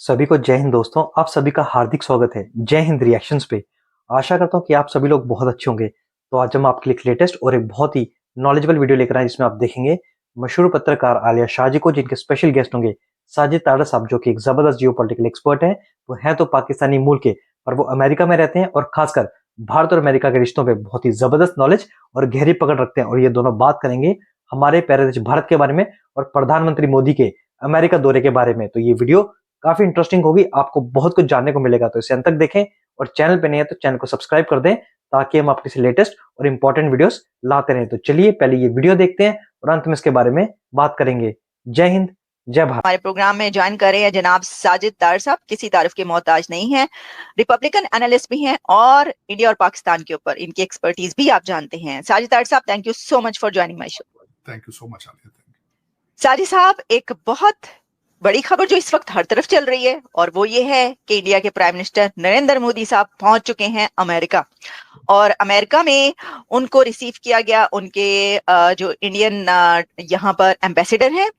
सभी को जय हिंद दोस्तों। आप सभी का हार्दिक स्वागत है जय हिंद रिएक्शंस पे। आशा करता हूँ कि आप सभी लोग बहुत अच्छे होंगे। तो आज हम आपके लिए एक लेटेस्ट और एक बहुत ही नॉलेजेबल वीडियो लेकर आए जिसमें आप देखेंगे मशहूर पत्रकार आलिया शाह जी को, जिनके स्पेशल गेस्ट होंगे साजिद ताडा साहब, जो कि एक जबरदस्त जियोपॉलिटिकल एक्सपर्ट हैं। वो हैं तो पाकिस्तानी मूल के, पर वो अमेरिका में रहते हैं और खासकर भारत और अमेरिका के रिश्तों पे बहुत ही जबरदस्त नॉलेज और गहरी पकड़ रखते हैं। और ये दोनों बात करेंगे हमारे प्यारे देश भारत के बारे में और प्रधानमंत्री मोदी के अमेरिका दौरे के बारे में। तो ये वीडियो काफी इंटरेस्टिंग होगी, आपको बहुत कुछ जानने को मिलेगा। तो इसे अंत तक देखें और चैनल पे नहीं है तो चैनल को सब्सक्राइब कर दें ताकि हम आपके लिए लेटेस्ट और इंपॉर्टेंट वीडियोस लाते रहें। तो चलिए पहले ये वीडियो देखते हैं और अंत में इसके बारे में बात करेंगे। जय हिंद, जय भारत। हमारे प्रोग्राम में ज्वाइन कर रहे हैं जनाब साजिद तार साहब, किसी तारीफ के मोहताज नहीं है, रिपब्लिकन एनालिस्ट भी हैं और इंडिया और पाकिस्तान के ऊपर इनकी एक्सपर्टीज भी आप जानते हैं। साजिद तार साहब, thank you so much for joining my show. Thank you so much Alia. Sajid साहब, एक बहुत बड़ी खबर जो इस वक्त हर तरफ चल रही है और वो ये है कि इंडिया के प्राइम मिनिस्टर नरेंद्र मोदी साहब पहुंच चुके हैं अमेरिका, और अमेरिका में उनको रिसीव किया गया। उनके जो इंडियन यहाँ पर एम्बेसडर हैं,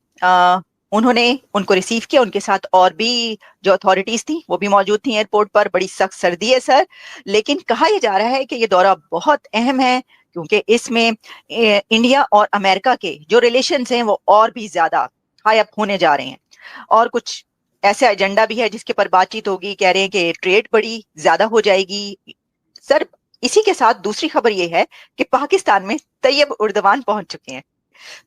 उन्होंने उनको रिसीव किया। उनके साथ और भी जो अथॉरिटीज थी वो भी मौजूद थी एयरपोर्ट पर। बड़ी सख्त सर्दी है सर, लेकिन कहा यह जा रहा है कि ये दौरा बहुत अहम है क्योंकि इसमें इंडिया और अमेरिका के जो रिलेशंस हैं वो और भी ज्यादा हाई अप होने जा रहे हैं, और कुछ ऐसे एजेंडा भी है जिसके पर बातचीत होगी। कह रहे हैं कि ट्रेड बड़ी ज्यादा हो जाएगी सर। इसी के साथ दूसरी खबर ये है कि पाकिस्तान में तैयब उर्दवान पहुंच चुके हैं,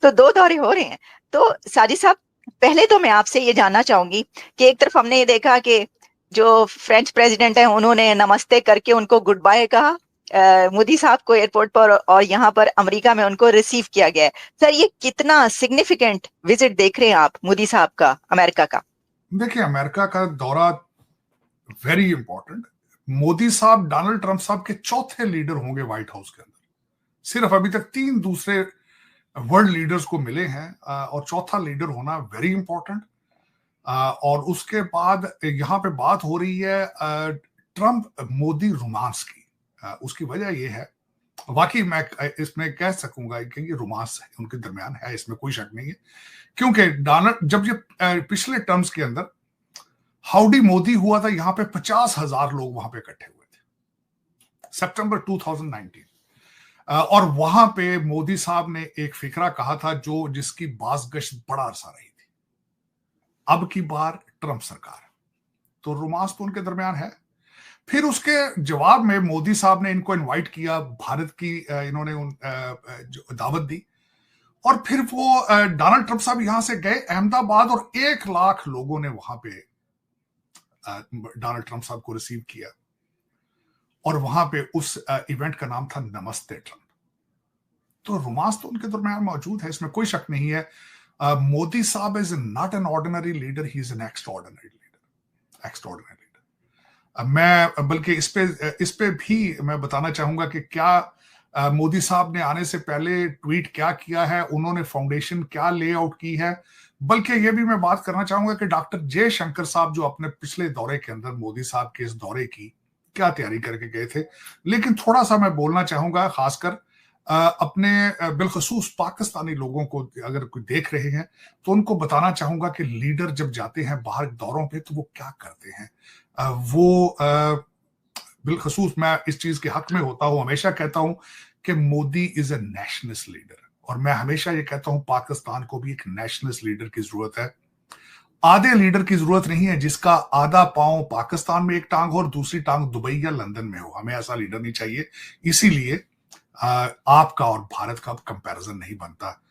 तो दो दौरे हो रहे हैं। तो साजिद साहब, पहले तो मैं आपसे ये जानना चाहूंगी कि एक तरफ हमने ये देखा कि जो फ्रेंच प्रेसिडेंट है उन्होंने नमस्ते करके उनको गुड बाय कहा मोदी साहब को एयरपोर्ट पर, और यहाँ पर अमेरिका में उनको रिसीव किया गया है। सर, ये कितना सिग्निफिकेंट विजिट देख रहे हैं आप मोदी साहब का अमेरिका का? देखिए, अमेरिका का दौरा वेरी इंपॉर्टेंट। मोदी साहब डोनाल्ड ट्रंप साहब के चौथे लीडर होंगे व्हाइट हाउस के अंदर। सिर्फ अभी तक 3 दूसरे वर्ल्ड लीडर्स को मिले हैं और चौथा लीडर होना वेरी इंपॉर्टेंट। और उसके बाद यहाँ पे बात हो रही है ट्रंप मोदी रोमांस की। उसकी वजह यह है, वाकई मैं इसमें कह सकूंगा कि ये रोमांस उनके दरमियान है, इसमें कोई शक नहीं है। क्योंकि डोनाल्ड जब ये पिछले टर्म्स के अंदर हाउडी मोदी हुआ था, यहां पे 50,000 लोग वहां पे इकट्ठे हुए थे सितंबर 2019। और वहां पे मोदी साहब ने एक फिक्रा कहा था जिसकी बाज़गश्त बड़ा अरसा रही थी। अब की बार ट्रंप सरकार, तो रोमांस तो उनके दरमियान है। फिर उसके जवाब में मोदी साहब ने इनको इनवाइट किया, भारत की इन्होंने दावत दी, और फिर वो डोनाल्ड ट्रंप साहब यहां से गए अहमदाबाद, और 1 लाख लोगों ने वहां पे डोनाल्ड ट्रंप साहब को रिसीव किया। और वहां पे उस इवेंट का नाम था नमस्ते ट्रंप। तो रोमांस तो उनके दरमियान मौजूद है, इसमें कोई शक नहीं है। Modi sahab is not an ordinary leader, he is an extraordinary leader. मैं बल्कि इस पे भी मैं बताना चाहूंगा कि क्या मोदी साहब ने आने से पहले ट्वीट क्या किया है, उन्होंने फाउंडेशन क्या लेआउट की है। बल्कि ये भी मैं बात करना चाहूंगा कि डॉक्टर जयशंकर साहब जो अपने पिछले दौरे के अंदर मोदी साहब के इस दौरे की क्या तैयारी करके गए थे। लेकिन थोड़ा सा मैं बोलना चाहूंगा, खासकर अपने बिलखसूस पाकिस्तानी लोगों को, अगर कोई देख रहे हैं तो उनको बताना चाहूंगा कि लीडर जब जाते हैं बाहर दौरों पे तो वो क्या करते हैं। वो बिलखसूस मैं इस चीज के हक में होता हूं, हमेशा कहता हूं कि Modi is a nationalist leader, और मैं हमेशा ये कहता हूं पाकिस्तान को भी एक नेशनलिस्ट लीडर की जरूरत है। आधे लीडर की जरूरत नहीं है जिसका आधा पांव पाकिस्तान में एक टांग हो और दूसरी टांग दुबई या लंदन में हो। हमें ऐसा लीडर नहीं चाहिए। इसीलिए आपका और भारत का कंपैरिजन नहीं बनता।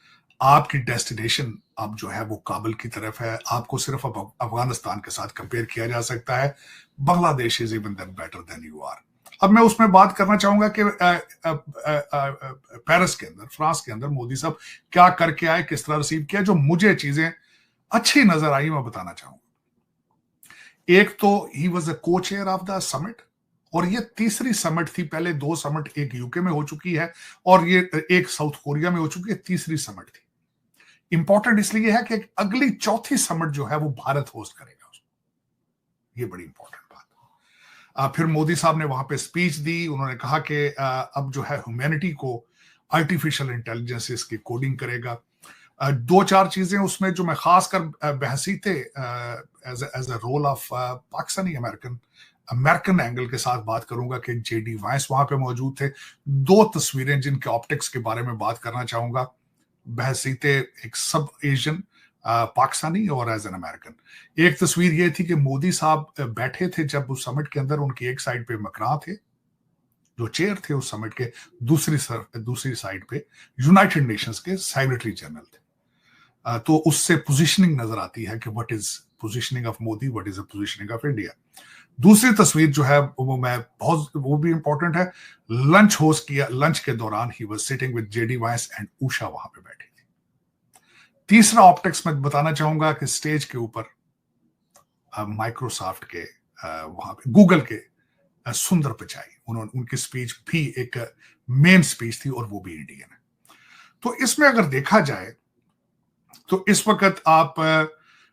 आपकी डेस्टिनेशन अब जो है वो काबुल की तरफ है। आपको सिर्फ अब अफगानिस्तान के साथ कंपेयर किया जा सकता है। Bangladesh is even then better than you are. अब मैं उसमें बात करना चाहूंगा कि पेरिस के अंदर, फ्रांस के अंदर मोदी साहब क्या करके आए, किस तरह रिसीव किया। जो मुझे चीजें अच्छी नजर आई मैं बताना चाहूंगा। एक तो ही वॉज अ को चेयर ऑफ द समिट, और ये तीसरी समिट थी। पहले 2 समिट, एक यूके में हो चुकी है और ये एक साउथ कोरिया में हो चुकी है, तीसरी समिट थी। इंपॉर्टेंट इसलिए है कि अगली चौथी समिट जो है वो भारत होस्ट करेगा उसको। ये बड़ी इंपॉर्टेंट बात। फिर मोदी साहब ने वहां पे स्पीच दी। उन्होंने कहा कि अब जो है ह्यूमैनिटी को आर्टिफिशियल इंटेलिजेंस इसकी कोडिंग करेगा। दो चार चीजें उसमें जो मैं खासकर बहसी थे as a role of Pakistani American angle के साथ बात करूंगा कि जेडी वाइस वहां पे मौजूद थे। दो तस्वीरें जिनके ऑप्टिक्स के बारे में बात करना चाहूंगा, बहसीते एक सब एशियन पाकिस्तानी और एज एन अमेरिकन। एक तस्वीर ये थी कि मोदी साहब बैठे थे जब उस समिट के अंदर, उनकी एक साइड पे मैक्रोन थे जो चेयर थे उस समिट के, दूसरी साइड पे यूनाइटेड नेशंस के सेक्रेटरी जनरल थे। तो उससे पोजीशनिंग नजर आती है कि what is positioning of Modi, what is the positioning of India. दूसरी तस्वीर जो है वो भी इंपॉर्टेंट है। लंच होस्ट किया, लंच के दौरान ही was sitting with JD Vance and Usha वहां पे बैठी थी। तीसरा ऑप्टिक्स मैं बताना चाहूंगा कि स्टेज के ऊपर माइक्रोसॉफ्ट के वहां पे गूगल के सुंदर पिचाई, उनकी स्पीच भी एक मेन स्पीच थी और वो भी इंडियन है। तो इसमें अगर देखा जाए तो इस वक्त आप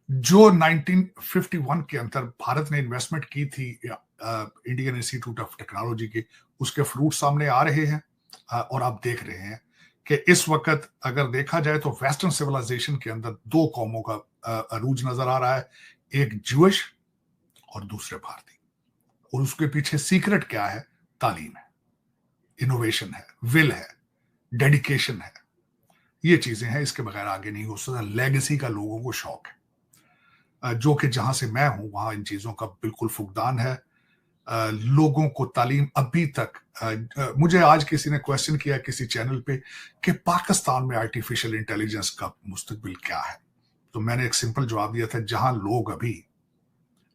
जो 1951 के अंदर भारत ने इन्वेस्टमेंट की थी इंडियन इंस्टीट्यूट ऑफ टेक्नोलॉजी की, उसके फ्रूट सामने आ रहे हैं। और आप देख रहे हैं कि इस वक्त अगर देखा जाए तो वेस्टर्न सिविलाइजेशन के अंदर दो कौमों का अरूज नजर आ रहा है, एक ज्यूइश और दूसरे भारतीय। और उसके पीछे सीक्रेट क्या है? तालीम है, इनोवेशन है, विल है, डेडिकेशन है, ये चीजें हैं। इसके बगैर आगे नहीं हो सकता। लेगेसी का लोगों को शौक है, जो कि जहां से मैं हूं वहां इन चीजों का बिल्कुल फुकदान है। लोगों को तालीम अभी तक मुझे आज किसी ने क्वेश्चन किया किसी चैनल पे कि पाकिस्तान में आर्टिफिशियल इंटेलिजेंस का मुस्तकबिल क्या है, तो मैंने एक सिंपल जवाब दिया था, जहां लोग अभी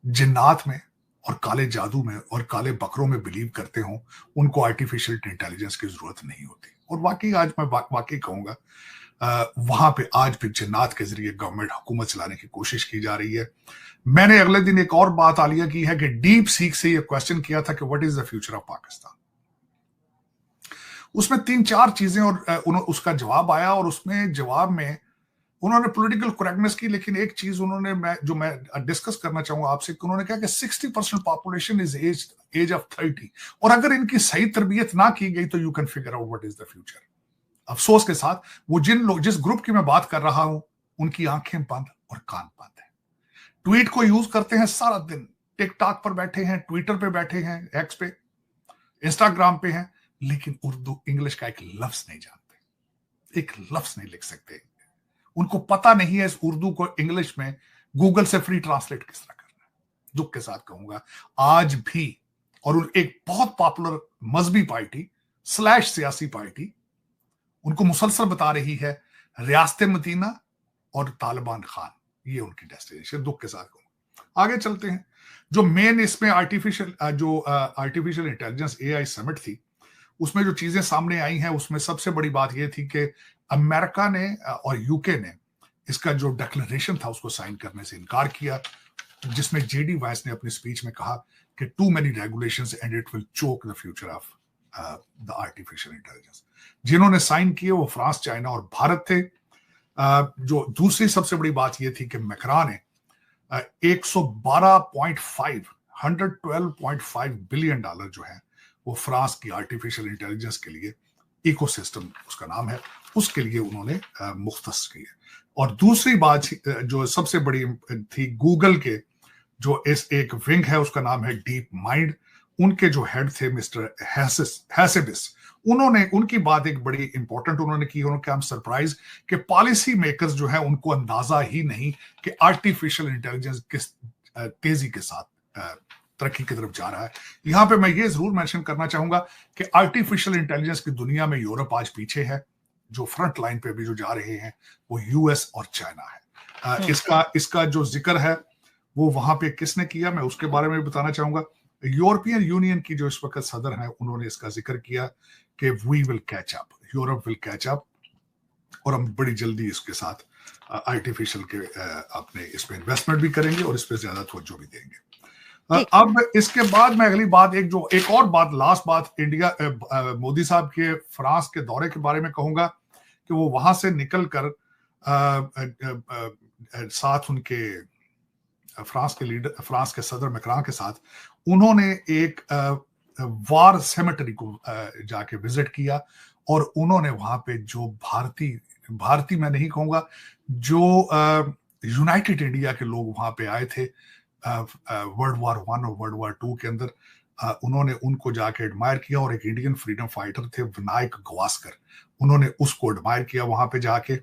जिन्नात में और काले जादू में और काले बकरों में बिलीव करते हो, उनको आर्टिफिशियल इंटेलिजेंस की जरूरत नहीं होती। और वाकई आज मैं वाकई कहूंगा वहां पे आज भी जिन्नात के जरिए गवर्नमेंट हुकूमत चलाने की कोशिश की जा रही है। मैंने अगले दिन एक और बात आलिया की है कि डीप सीक से ये क्वेश्चन किया था कि what is the future of Pakistan. उसमें 3-4 चीजें और उसका जवाब आया, और उसमें जवाब में उन्होंने पॉलिटिकल करेक्टनेस की, लेकिन एक चीज उन्होंने मैं डिस्कस करना चाहूंगा आपसे कि उन्होंने कहा कि 60% पॉपुलेशन इज एज ऑफ 30, और अगर इनकी सही तरबियत ना की गई तो you can figure out what is the future. अफसोस के साथ वो जिस ग्रुप की मैं बात कर रहा हूं, उनकी आंखें बंद और कान बंद है। ट्वीट को यूज करते हैं सारा दिन, टिकटॉक पर बैठे हैं, ट्विटर पे बैठे हैं, एक्स पे, इंस्टाग्राम पे हैं, लेकिन उर्दू इंग्लिश का एक लफ्ज नहीं जानते, एक लफ्ज नहीं लिख सकते। उनको पता नहीं है इस उर्दू को इंग्लिश में गूगल से फ्री ट्रांसलेट किस तरह करना है। दुख के साथ कहूंगा आज भी, और एक बहुत पॉपुलर मजहबी पार्टी / सियासी पार्टी उनको मुसलसल बता रही है रियासत मदीना और तालिबान खान, ये उनकी डेस्टिनेशन। दुख के साथ कहूंगा। आगे चलते हैं। जो मेन इसमें आर्टिफिशियल इंटेलिजेंस AI समिट थी, उसमें जो चीजें सामने आई हैं, उसमें सबसे बड़ी बात यह थी कि अमेरिका ने और यूके ने इसका जो डिक्लेरेशन था उसको साइन करने से इनकार किया, जिसमें जेडी वाइस ने अपनी स्पीच में कहा कि too many regulations and it will choke the future of the artificial intelligence. जिन्होंने साइन किए वो फ्रांस, चाइना और भारत थे। जो दूसरी सबसे बड़ी बात यह थी कि मैक्रोन ने 112.5 बिलियन डॉलर जो है वो फ्रांस की आर्टिफिशियल इंटेलिजेंस के लिए, इकोसिस्टम उसका नाम है, उसके लिए उन्होंने मुख्तस किए। और दूसरी बात जो सबसे बड़ी थी, गूगल के जो एक विंग है उसका नाम है डीप माइंड, उनके जो हेड थे मिस्टर हैसेबिस, उनकी बात एक बड़ी इंपॉर्टेंट उन्होंने की। उन्होंने कहा सरप्राइज कि पॉलिसी मेकर्स जो है उनको अंदाजा ही नहीं कि आर्टिफिशियल इंटेलिजेंस किस तेजी के साथ तरक्की की तरफ जा रहा है। यहां पे मैं ये जरूर मेंशन करना चाहूंगा कि आर्टिफिशियल इंटेलिजेंस की दुनिया में यूरोप आज पीछे है, जो फ्रंट लाइन पे अभी जो जा रहे हैं वो US और चाइना है। इसका जो जिक्र है वो वहां पे किसने किया, मैं उसके बारे में भी बताना चाहूंगा। यूरोपियन यूनियन की जो इस वक्त सदर है, उन्होंने इसका जिक्र किया कि we will catch up, Europe will catch up, और हम बड़ी जल्दी इसके साथ आर्टिफिशियल के अपने इस पे इन्वेस्टमेंट भी करेंगे और इस पे ज्यादा तवज्जो भी देंगे। अब इसके बाद मैं अगली बात एक और बात, लास्ट बात, इंडिया मोदी साहब के फ्रांस के दौरे के बारे में कहूंगा कि वो वहां से निकल कर साथ उनके फ्रांस के सदर मैक्रोन के साथ उन्होंने एक वार सेमेटरी को जाके विजिट किया, और उन्होंने वहां पे जो भारतीय भारतीय मैं नहीं कहूंगा, जो यूनाइटेड इंडिया के लोग वहां पे आए थे वर्ल्ड वॉर 1 और वर्ल्ड वॉर 2 के अंदर, उन्होंने उनको जाके एडमायर किया। और एक इंडियन फ्रीडम फाइटर थे विनायक गवास्कर, उन्होंने उसको एडमायर किया वहां पे जाके।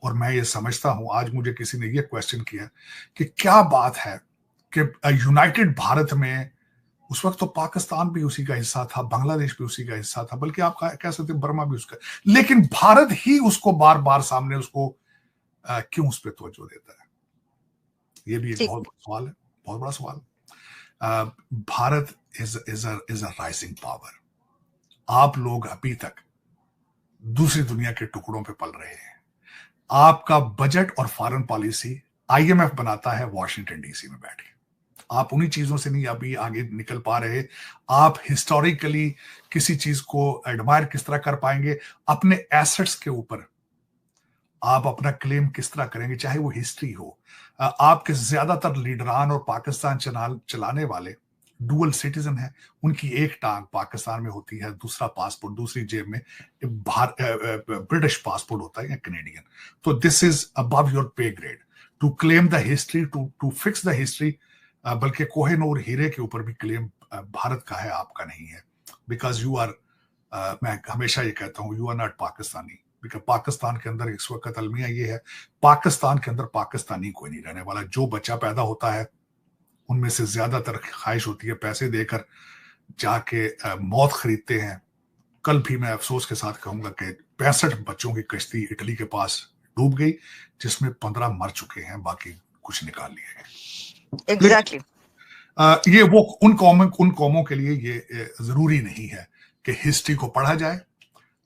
और मैं ये समझता हूं, आज मुझे किसी ने ये क्वेश्चन किया कि क्या बात है कि यूनाइटेड भारत में उस वक्त तो पाकिस्तान भी उसी का हिस्सा था, बांग्लादेश भी उसी का हिस्सा था, बल्कि आप कह सकते बर्मा भी उसका, लेकिन भारत ही उसको बार बार सामने उसको क्यों उस पर तवज्जो देता है? ये भी एक बहुत बड़ा सवाल है, बहुत बड़ा सवाल। Bharat is a rising power. आप लोग अभी तक दूसरी दुनिया के टुकड़ों पे पल रहे हैं। आपका बजट और फॉरेन पॉलिसी आईएमएफ बनाता है वॉशिंगटन डीसी में बैठ के। आप उन्हीं चीजों से नहीं अभी आगे निकल पा रहे। आप हिस्टोरिकली किसी चीज को एडमायर किस तरह कर पाएंगे, अपने एसेट्स के ऊपर आप अपना क्लेम किस तरह करेंगे, चाहे वो हिस्ट्री हो। आपके ज्यादातर लीडरान और पाकिस्तान चलाने वाले डुअल सिटीजन है। उनकी एक टांग पाकिस्तान में होती है, दूसरा पासपोर्ट दूसरी जेब में ब्रिटिश पासपोर्ट होता है या कैनेडियन। तो this is above your pay grade to claim the history, to fix the history. बल्कि कोहिनूर हीरे के ऊपर भी क्लेम भारत का है, आपका नहीं है। बिकॉज यू आर, मैं हमेशा ये कहता हूं, you are not Pakistani. Because Pakistan के अंदर इस वक्त अलमिया ये है, पाकिस्तान के अंदर पाकिस्तानी कोई नहीं रहने वाला। जो बच्चा पैदा होता है उनमें से ज्यादातर ख्वाहिश होती है पैसे देकर जाके मौत खरीदते हैं। कल भी मैं अफसोस के साथ कहूंगा कि 65 बच्चों की कश्ती इटली के पास डूब गई, जिसमें 15 मर चुके हैं, बाकी कुछ निकाल लिए गए। एग्जैक्टली। ये वो उन कौमों के लिए ये जरूरी नहीं है कि हिस्ट्री को पढ़ा जाए,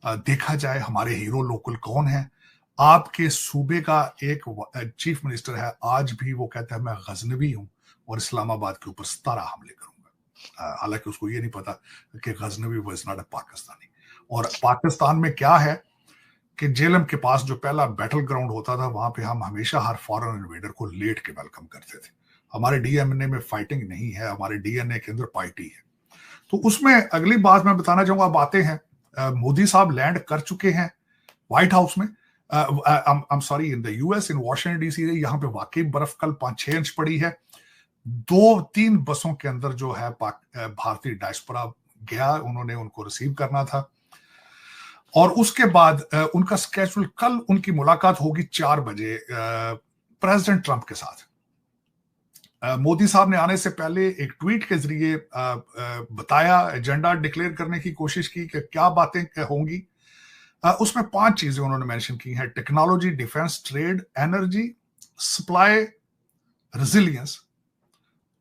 देखा जाए हमारे हीरो लोकल कौन है। आपके सूबे का एक चीफ मिनिस्टर है, आज भी वो कहता है मैं गजनवी हूं और इस्लामाबाद के ऊपर 17 हमले करूंगा। हालांकि उसको ये नहीं पता कि Ghaznavi was not a Pakistani. और पाकिस्तान में क्या है कि जेलम के पास जो पहला बैटल ग्राउंड होता था, वहां पे हम हमेशा हर फॉरेन इन्वेडर को लेट के वेलकम करते थे। हमारे डीएनए में फाइटिंग नहीं है, हमारे डीएनए के अंदर पार्टी है। तो उसमें अगली बात मैं बताना चाहूंगा, बातें हैं, मोदी साहब लैंड कर चुके हैं व्हाइट हाउस में, I am sorry in the US, in Washington DC. यहाँ पे वाकई बर्फ कल 5-6 इंच पड़ी है। 2-3 बसों के अंदर जो है भारतीय डायस्पोरा गया, उन्होंने उनको रिसीव करना था। और उसके बाद उनका स्केड्यूल, कल उनकी मुलाकात होगी 4 बजे प्रेसिडेंट ट्रंप के साथ। मोदी साहब ने आने से पहले एक ट्वीट के जरिए बताया, एजेंडा डिक्लेयर करने की कोशिश की कि क्या बातें होंगी। उसमें 5 चीजें उन्होंने मेंशन की हैं: technology, defence, trade, energy, supply, resilience.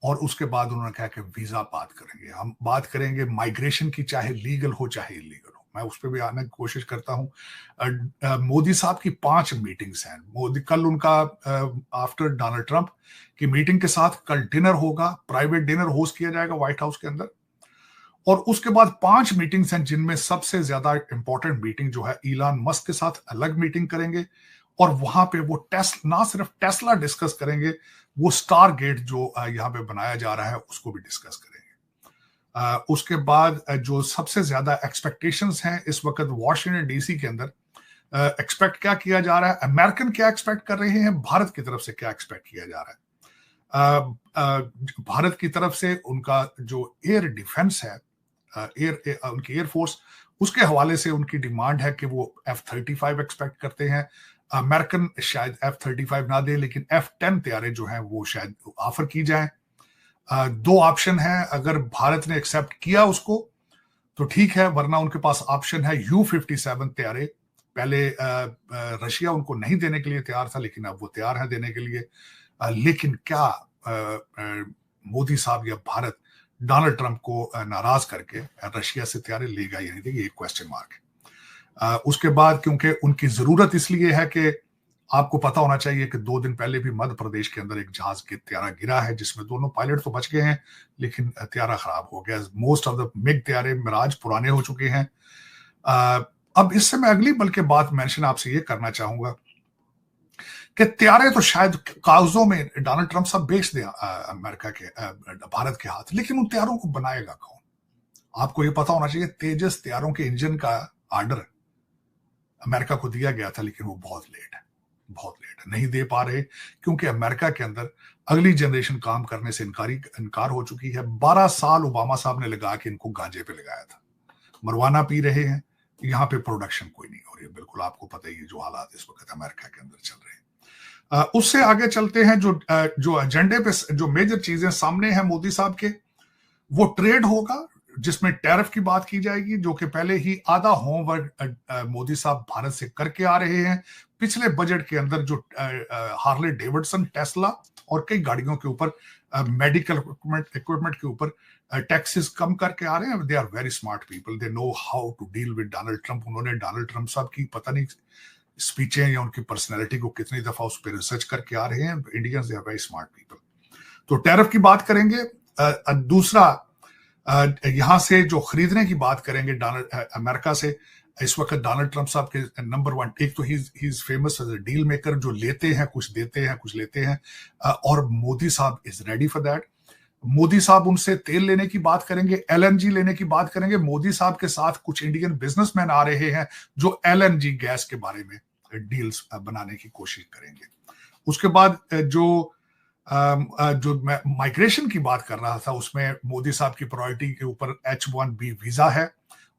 और उसके बाद उन्होंने कहा कि वीजा बात करेंगे, हम बात करेंगे माइग्रेशन की, चाहे लीगल हो चाहे इलीगल हो। मैं उस पर भी आने की कोशिश करता हूं। मोदी साहब की 5 मीटिंग्स हैं। मोदी कल उनका आफ्टर डोनाल्ड ट्रंप की मीटिंग के साथ कल डिनर होगा, प्राइवेट डिनर होस्ट किया जाएगा व्हाइट हाउस के अंदर। और उसके बाद 5 मीटिंग्स हैं, जिनमें सबसे ज्यादा इंपॉर्टेंट मीटिंग जो है इलान मस्क के साथ अलग मीटिंग करेंगे। और वहां पे वो ना सिर्फ टेस्ला डिस्कस करेंगे, वो स्टार गेट जो यहाँ पे बनाया जा रहा है उसको भी डिस्कस करेंगे। उसके बाद जो सबसे ज्यादा एक्सपेक्टेशंस हैं इस वक्त वॉशिंगटन डीसी के अंदर, एक्सपेक्ट क्या किया जा रहा है, अमेरिकन क्या एक्सपेक्ट कर रहे हैं, भारत की तरफ से क्या एक्सपेक्ट किया जा रहा है। भारत की तरफ से उनका जो एयर डिफेंस है, उनकी एयरफोर्स, उसके हवाले से उनकी डिमांड है कि वो F-35 एक्सपेक्ट करते हैं। अमेरिकन शायद F-35 ना दे, लेकिन F-10 तैयारे जो हैं वो शायद ऑफर की जाए। 2 ऑप्शन है, अगर भारत ने एक्सेप्ट किया उसको तो ठीक है, वरना उनके पास ऑप्शन है U-57 तैयारे। पहले रशिया उनको नहीं देने के लिए तैयार था, लेकिन अब वो तैयार है देने के लिए। लेकिन क्या मोदी साहब या भारत डोनाल्ड ट्रंप को नाराज करके रशिया से तैयारी लेगा या नहीं देगा, ये क्वेश्चन मार्क है। उसके बाद क्योंकि उनकी जरूरत इसलिए है कि आपको पता होना चाहिए कि 2 दिन पहले भी मध्य प्रदेश के अंदर एक जहाज के तैयारा गिरा है, जिसमें दोनों पायलट तो बच गए हैं, लेकिन तैयारा खराब हो गया। मोस्ट ऑफ द मिग तैयारे मिराज पुराने हो चुके हैं। अब इससे मैं अगली बल्कि बात मेंशन आपसे ये करना चाहूंगा कि तैयारे तो शायद कागजों में डोनाल्ड ट्रंप सब बेच दे अमेरिका के, भारत के हाथ, लेकिन उन तैयारों को बनाएगा कौन? आपको ये पता होना चाहिए, तेजस तैयारों के इंजन का ऑर्डर अमेरिका को दिया गया था, लेकिन वो बहुत लेट है, बहुत लेट है, नहीं दे पा रहे क्योंकि अमेरिका के अंदर अगली जनरेशन काम करने से इनकार हो चुकी है। 12 साल ओबामा साहब ने लगा के इनको गांजे पे लगाया था, मरवाना पी रहे हैं, यहाँ पे प्रोडक्शन कोई नहीं हो रही है। बिल्कुल आपको पता ही है जो हालात इस वक्त अमेरिका के अंदर चल रहे हैं। उससे आगे चलते हैं, जो एजेंडे पे जो मेजर चीजें सामने हैं मोदी साहब के, वो ट्रेड होगा, जिसमें टैरिफ की बात की जाएगी, जो कि पहले ही आधा होमवर्क मोदी साहब भारत से करके आ रहे हैं। पिछले बजट के अंदर जो हार्ले डेविडसन, टेस्ला और कई गाड़ियों के ऊपर मेडिकल इक्विपमेंट के ऊपर टैक्सेस कम करके आ रहे हैं। They are very smart people, they know how to deal with Donald Trump. उन्होंने डोनाल्ड ट्रंप साहब की पता नहीं स्पीचें या उनकी पर्सनैलिटी को कितनी दफा उस पर रिसर्च करके आ रहे हैं। Indians they are very smart people. तो टैरिफ की बात करेंगे। दूसरा, यहां से जो खरीदने की बात करेंगे अमेरिका से, इस वक्त डोनाल्ड ट्रंप साहब के नंबर 1, एक तो he is famous as a deal maker, जो लेते हैं कुछ देते हैं कुछ लेते हैं, और Modi sahab is ready for that. Modi साहब उनसे तेल लेने की बात करेंगे, एलएनजी लेने की बात करेंगे। मोदी साहब के साथ कुछ इंडियन बिजनेसमैन आ रहे हैं जो एलएनजी गैस के बारे में डील्स बनाने की कोशिश करेंगे। उसके बाद जो मैं माइग्रेशन की बात कर रहा था, उसमें मोदी साहब की प्रायोरिटी के ऊपर H1B वीजा है।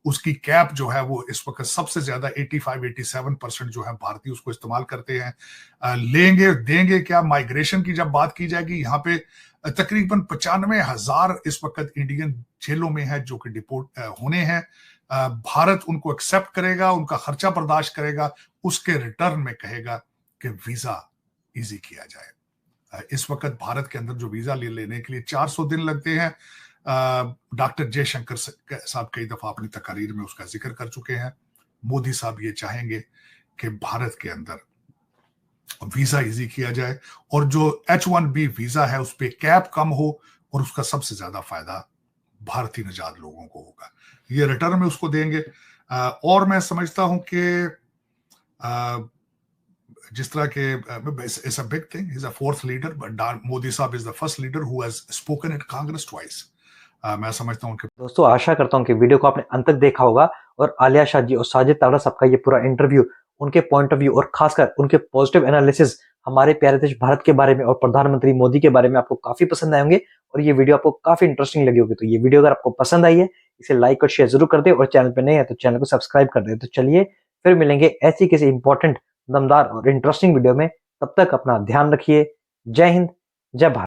उसकी कैप जो है वो इस वक्त सबसे ज्यादा 85-87% जो है भारतीय उसको इस्तेमाल करते हैं। लेंगे देंगे क्या, माइग्रेशन की जब बात की जाएगी, यहाँ पे तकरीबन 95,000 इस वक्त इंडियन जेलों में है जो कि डिपोर्ट होने हैं। भारत उनको एक्सेप्ट करेगा, उनका खर्चा बर्दाश्त करेगा, उसके रिटर्न में कहेगा कि वीजा इजी किया जाए। इस वक्त भारत के अंदर जो वीजा लेने के लिए 400 दिन लगते हैं, डॉक्टर जयशंकर साहब कई दफा अपनी तकारीर में उसका जिक्र कर चुके हैं। मोदी साहब ये चाहेंगे कि भारत के अंदर वीजा इजी किया जाए और जो H1B वीजा है उस पर कैप कम हो और उसका सबसे ज्यादा फायदा भारतीय नजाद लोगों को होगा। ये रिटर्न में उसको देंगे। और मैं समझता हूं कि जिस तरह के it's a big thing, he is a fourth leader, but Modi sahab is the first leader who has spoken at Congress twice. मैं समझता हूं कि दोस्तों आशा करता हूं कि वीडियो को आपने अंत तक देखा होगा और आलिया शाह जी और साजिद तावड़ा साहब का ये पूरा इंटरव्यू, उनके पॉइंट ऑफ व्यू और खासकर उनके पॉजिटिव एनालिसिस हमारे प्यारे देश भारत के बारे में और प्रधानमंत्री मोदी के बारे में आपको काफी पसंद आएंगे और ये वीडियो आपको काफी इंटरेस्टिंग लगी होगी। तो ये वीडियो अगर आपको पसंद आई है, इसे लाइक और शेयर जरूर कर दे और चैनल पर नए हैं तो चैनल को सब्सक्राइब कर दे। तो चलिए फिर मिलेंगे ऐसी किसी इंपॉर्टेंट, दमदार और इंटरेस्टिंग वीडियो में। तब तक अपना ध्यान रखिए। जय हिंद, जय भारत।